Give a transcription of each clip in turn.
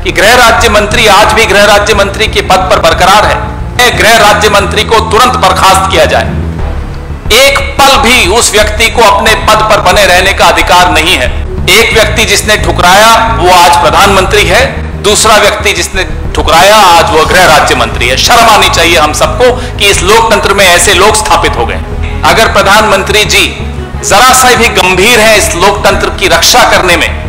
कि गृह राज्य मंत्री आज भी गृह राज्य मंत्री के पद पर बरकरार है। गृह राज्य मंत्री को तुरंत बर्खास्त किया जाए। एक पल भी उस व्यक्ति को अपने पद पर बने रहने का अधिकार नहीं है। एक व्यक्ति जिसने ठुकराया वो आज प्रधानमंत्री है, दूसरा व्यक्ति जिसने ठुकराया आज वो गृह राज्य मंत्री है। शर्म आनी चाहिए हम सबको कि इस लोकतंत्र में ऐसे लोग स्थापित हो गए। अगर प्रधानमंत्री जी जरा सा भी गंभीर है इस लोकतंत्र की रक्षा करने में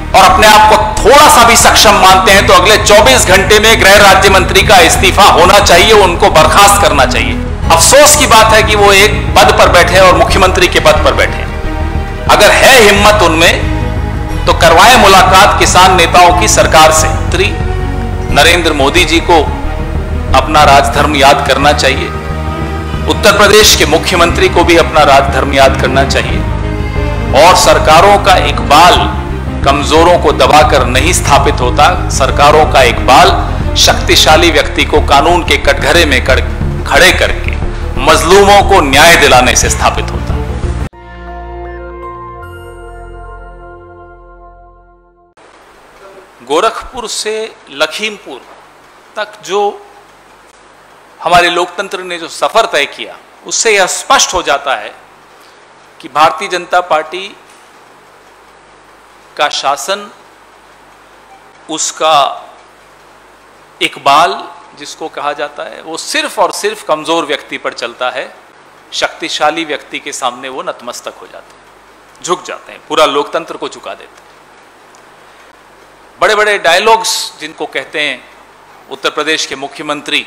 और अपने आप को थोड़ा सा भी सक्षम मानते हैं तो अगले 24 घंटे में गृह राज्य मंत्री का इस्तीफा होना चाहिए, उनको बर्खास्त करना चाहिए। अफसोस की बात है कि वो एक पद पर बैठे और मुख्यमंत्री के पद पर बैठे। अगर है हिम्मत उनमें तो करवाएं मुलाकात किसान नेताओं की सरकार से। नरेंद्र मोदी जी को अपना राजधर्म याद करना चाहिए। उत्तर प्रदेश के मुख्यमंत्री को भी अपना राजधर्म याद करना चाहिए। और सरकारों का इकबाल कमजोरों को दबाकर नहीं स्थापित होता। सरकारों का इकबाल शक्तिशाली व्यक्ति को कानून के कटघरे में खड़े करके मजलूमों को न्याय दिलाने से स्थापित होता। गोरखपुर से लखीमपुर तक जो हमारे लोकतंत्र ने जो सफर तय किया उससे यह स्पष्ट हो जाता है कि भारतीय जनता पार्टी का शासन, उसका इकबाल जिसको कहा जाता है, वो सिर्फ और सिर्फ कमजोर व्यक्ति पर चलता है। शक्तिशाली व्यक्ति के सामने वो नतमस्तक हो जाते हैं, झुक जाते हैं, पूरा लोकतंत्र को झुका देते हैं। बड़े बड़े डायलॉग्स जिनको कहते हैं, उत्तर प्रदेश के मुख्यमंत्री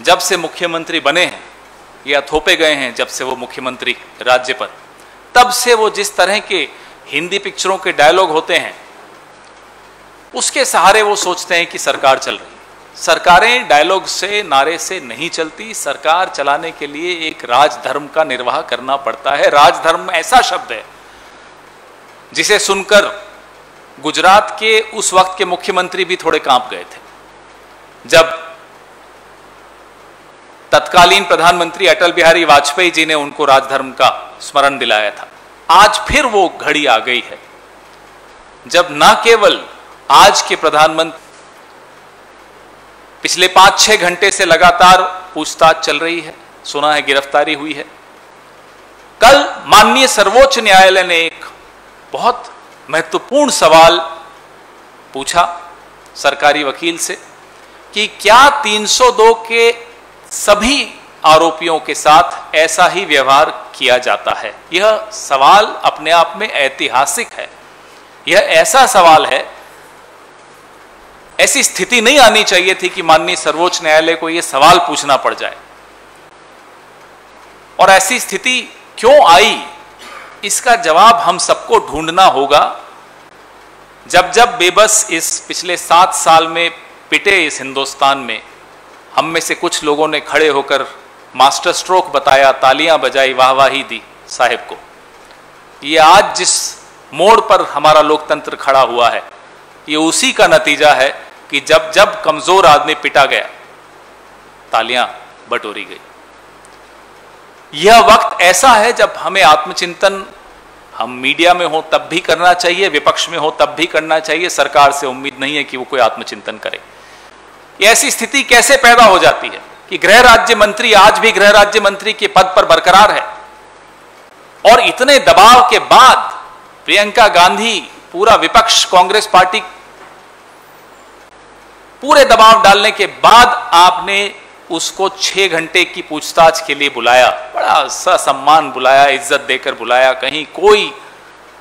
जब से मुख्यमंत्री बने हैं या थोपे गए हैं, जब से वो मुख्यमंत्री राज्य पर, तब से वो जिस तरह के हिंदी पिक्चरों के डायलॉग होते हैं उसके सहारे वो सोचते हैं कि सरकार चल रही है। सरकारें डायलॉग से, नारे से नहीं चलती। सरकार चलाने के लिए एक राजधर्म का निर्वाह करना पड़ता है। राजधर्म ऐसा शब्द है जिसे सुनकर गुजरात के उस वक्त के मुख्यमंत्री भी थोड़े कांप गए थे, जब तत्कालीन प्रधानमंत्री अटल बिहारी वाजपेयी जी ने उनको राजधर्म का स्मरण दिलाया था। आज फिर वो घड़ी आ गई है जब न केवल आज के प्रधानमंत्री, पिछले 5-6 घंटे से लगातार पूछताछ चल रही है, सुना है गिरफ्तारी हुई है। कल माननीय सर्वोच्च न्यायालय ने एक बहुत महत्वपूर्ण सवाल पूछा सरकारी वकील से कि क्या 302 के सभी आरोपियों के साथ ऐसा ही व्यवहार किया जाता है। यह सवाल अपने आप में ऐतिहासिक है। यह ऐसा सवाल है, ऐसी स्थिति नहीं आनी चाहिए थी कि माननीय सर्वोच्च न्यायालय को यह सवाल पूछना पड़ जाए। और ऐसी स्थिति क्यों आई, इसका जवाब हम सबको ढूंढना होगा। जब जब बेबस इस पिछले 7 साल में पिटे इस हिंदुस्तान में, हम में से कुछ लोगों ने खड़े होकर मास्टर स्ट्रोक बताया, तालियां बजाई, वाहवाही दी साहिब को। ये आज जिस मोड़ पर हमारा लोकतंत्र खड़ा हुआ है, ये उसी का नतीजा है कि जब जब कमजोर आदमी पिटा गया, तालियां बटोरी गई। यह वक्त ऐसा है जब हमें आत्मचिंतन, हम मीडिया में हो तब भी करना चाहिए, विपक्ष में हो तब भी करना चाहिए। सरकार से उम्मीद नहीं है कि वो कोई आत्मचिंतन करे। ऐसी स्थिति कैसे पैदा हो जाती है कि गृह राज्य मंत्री आज भी गृह राज्य मंत्री के पद पर बरकरार है और इतने दबाव के बाद प्रियंका गांधी, पूरा विपक्ष, कांग्रेस पार्टी, पूरे दबाव डालने के बाद आपने उसको 6 घंटे की पूछताछ के लिए बुलाया। बड़ा ससम्मान बुलाया, इज्जत देकर बुलाया। कहीं कोई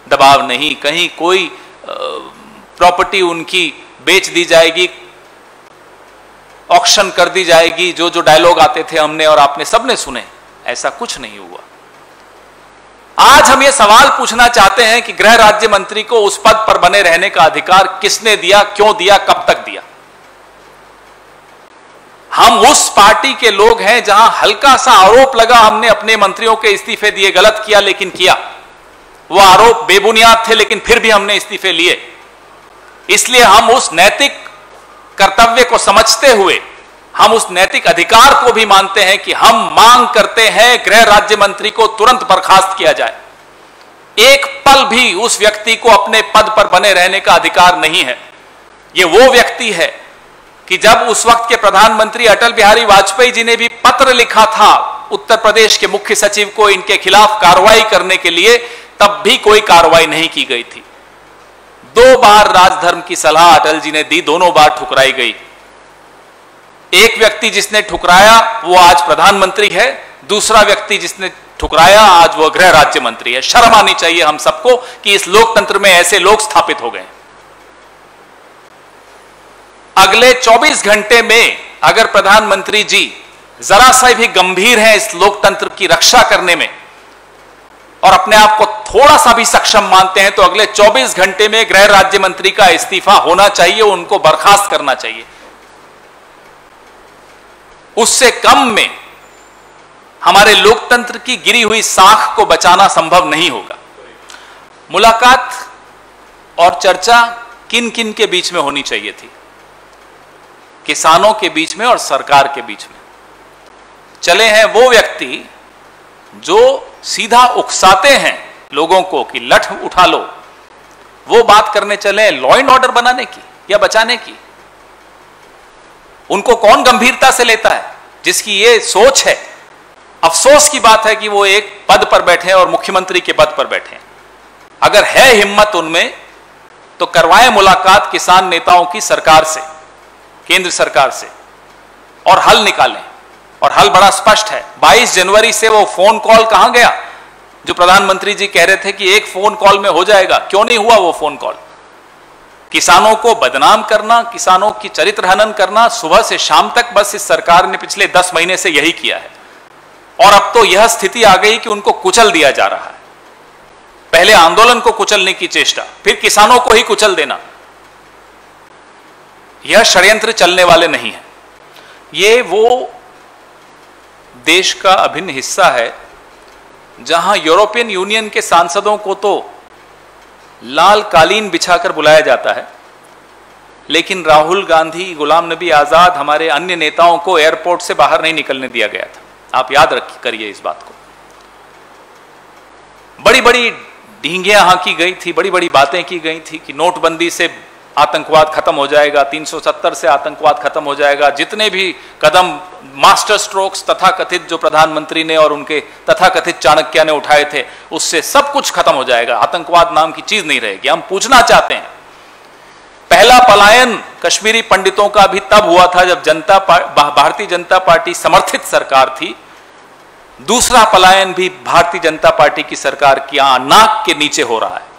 दबाव नहीं, कहीं कोई प्रॉपर्टी उनकी बेच दी जाएगी, ऑक्शन कर दी जाएगी। जो जो डायलॉग आते थे हमने और आपने सबने सुने, ऐसा कुछ नहीं हुआ। आज हम ये सवाल पूछना चाहते हैं कि गृह राज्य मंत्री को उस पद पर बने रहने का अधिकार किसने दिया, क्यों दिया, कब तक दिया। हम उस पार्टी के लोग हैं जहां हल्का सा आरोप लगा, हमने अपने मंत्रियों के इस्तीफे दिए, गलत किया लेकिन किया। वो आरोप बेबुनियाद थे लेकिन फिर भी हमने इस्तीफे लिए। इसलिए हम उस नैतिक कर्तव्य को समझते हुए, हम उस नैतिक अधिकार को भी मानते हैं कि हम मांग करते हैं गृह राज्य मंत्री को तुरंत बर्खास्त किया जाए। एक पल भी उस व्यक्ति को अपने पद पर बने रहने का अधिकार नहीं है। ये वो व्यक्ति है कि जब उस वक्त के प्रधानमंत्री अटल बिहारी वाजपेयी जी ने भी पत्र लिखा था उत्तर प्रदेश के मुख्य सचिव को इनके खिलाफ कार्रवाई करने के लिए, तब भी कोई कार्रवाई नहीं की गई थी। 2 बार राजधर्म की सलाह अटल जी ने दी, दोनों बार ठुकराई गई। एक व्यक्ति जिसने ठुकराया वो आज प्रधानमंत्री है, दूसरा व्यक्ति जिसने ठुकराया आज वो गृह राज्य मंत्री है। शर्म आनी चाहिए हम सबको कि इस लोकतंत्र में ऐसे लोग स्थापित हो गए। अगले 24 घंटे में अगर प्रधानमंत्री जी जरा सा भी गंभीर हैं इस लोकतंत्र की रक्षा करने में और अपने आप को थोड़ा सा भी सक्षम मानते हैं, तो अगले 24 घंटे में गृह राज्य मंत्री का इस्तीफा होना चाहिए, उनको बर्खास्त करना चाहिए। उससे कम में हमारे लोकतंत्र की गिरी हुई साख को बचाना संभव नहीं होगा। मुलाकात और चर्चा किन किन के बीच में होनी चाहिए थी? किसानों के बीच में और सरकार के बीच में। चले हैं वो व्यक्ति जो सीधा उकसाते हैं लोगों को कि लठ उठा लो, वो बात करने चले लॉ एंड ऑर्डर बनाने की या बचाने की। उनको कौन गंभीरता से लेता है? जिसकी ये सोच है। अफसोस की बात है कि वो एक पद पर बैठे हैं और मुख्यमंत्री के पद पर बैठे हैं। अगर है हिम्मत उनमें तो करवाएं मुलाकात किसान नेताओं की सरकार से, केंद्र सरकार से, और हल निकालें। और हल बड़ा स्पष्ट है। 22 जनवरी से वो फोन कॉल कहां गया जो प्रधानमंत्री जी कह रहे थे कि एक फोन कॉल में हो जाएगा? क्यों नहीं हुआ वो फोन कॉल? किसानों को बदनाम करना, किसानों की चरित्र हनन करना सुबह से शाम तक बस इस सरकार ने पिछले 10 महीने से यही किया है। और अब तो यह स्थिति आ गई कि उनको कुचल दिया जा रहा है। पहले आंदोलन को कुचलने की चेष्टा, फिर किसानों को ही कुचल देना। यह षड्यंत्र चलने वाले नहीं है। ये वो देश का अभिन्न हिस्सा है जहां यूरोपियन यूनियन के सांसदों को तो लाल कालीन बिछाकर बुलाया जाता है, लेकिन राहुल गांधी, गुलाम नबी आजाद, हमारे अन्य नेताओं को एयरपोर्ट से बाहर नहीं निकलने दिया गया था। आप याद करिए इस बात को। बड़ी बड़ी ढींगियां हांकी गई थी, बड़ी बड़ी बातें की गई थी कि नोटबंदी से आतंकवाद खत्म हो जाएगा, 370 से आतंकवाद खत्म हो जाएगा। जितने भी कदम मास्टर स्ट्रोक्स तथाकथित जो प्रधानमंत्री ने और उनके तथाकथित चाणक्य ने उठाए थे, उससे सब कुछ खत्म हो जाएगा, आतंकवाद नाम की चीज नहीं रहेगी। हम पूछना चाहते हैं, पहला पलायन कश्मीरी पंडितों का भी तब हुआ था जब भारतीय जनता पार्टी समर्थित सरकार थी। दूसरा पलायन भी भारतीय जनता पार्टी की सरकार की नाक के नीचे हो रहा है।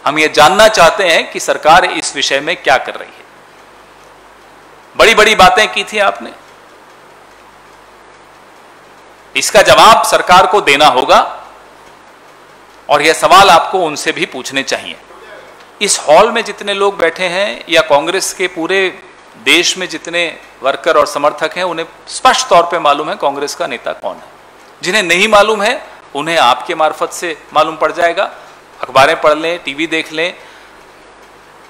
हम ये जानना चाहते हैं कि सरकार इस विषय में क्या कर रही है। बड़ी बड़ी बातें की थी आपने, इसका जवाब सरकार को देना होगा और यह सवाल आपको उनसे भी पूछने चाहिए। इस हॉल में जितने लोग बैठे हैं या कांग्रेस के पूरे देश में जितने वर्कर और समर्थक हैं, उन्हें स्पष्ट तौर पे मालूम है कांग्रेस का नेता कौन है। जिन्हें नहीं मालूम है उन्हें आपके मार्फत से मालूम पड़ जाएगा। अखबारें पढ़ लें, टीवी देख लें,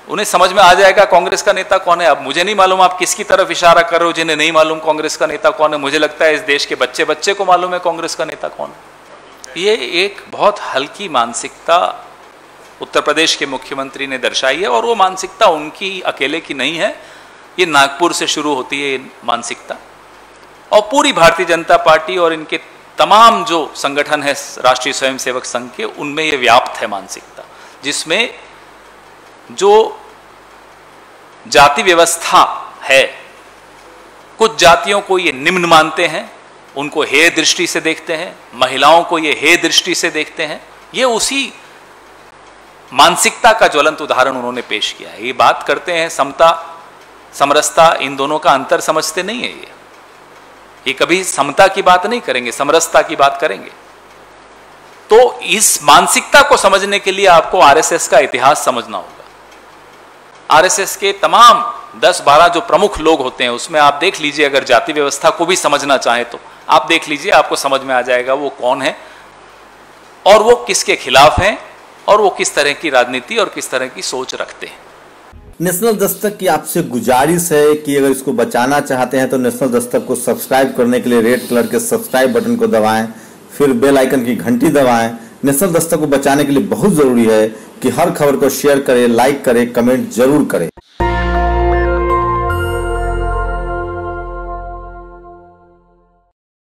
उन्हें समझ में आ जाएगा कांग्रेस का नेता कौन है। अब मुझे नहीं मालूम आप किसकी तरफ इशारा कर रहे हो जिन्हें नहीं मालूम कांग्रेस का नेता कौन है। मुझे लगता है इस देश के बच्चे बच्चे को मालूम है कांग्रेस का नेता कौन है। ये एक बहुत हल्की मानसिकता उत्तर प्रदेश के मुख्यमंत्री ने दर्शाई है और वो मानसिकता उनकी अकेले की नहीं है, ये नागपुर से शुरू होती है ये मानसिकता। और पूरी भारतीय जनता पार्टी और इनके तमाम जो संगठन है राष्ट्रीय स्वयंसेवक संघ के, उनमें ये व्याप्त है मानसिकता, जिसमें जो जाति व्यवस्था है, कुछ जातियों को ये निम्न मानते हैं, उनको हेय दृष्टि से देखते हैं, महिलाओं को ये हेय दृष्टि से देखते हैं। ये उसी मानसिकता का ज्वलंत उदाहरण उन्होंने पेश किया है। ये बात करते हैं समता समरसता, इन दोनों का अंतर समझते नहीं है। ये कभी समता की बात नहीं करेंगे, समरसता की बात करेंगे। तो इस मानसिकता को समझने के लिए आपको आरएसएस का इतिहास समझना होगा। आरएसएस के तमाम 10-12 जो प्रमुख लोग होते हैं उसमें आप देख लीजिए, अगर जाति व्यवस्था को भी समझना चाहें तो आप देख लीजिए, आपको समझ में आ जाएगा वो कौन है और वो किसके खिलाफ हैं और वो किस तरह की राजनीति और किस तरह की सोच रखते हैं। नेशनल दस्तक की आपसे गुजारिश है कि अगर इसको बचाना चाहते हैं तो नेशनल दस्तक को सब्सक्राइब करने के लिए रेड कलर के सब्सक्राइब बटन को दबाएं, फिर बेल आइकन की घंटी दबाएं। नेशनल दस्तक को बचाने के लिए बहुत जरूरी है कि हर खबर को शेयर करें, लाइक करें, कमेंट जरूर करें।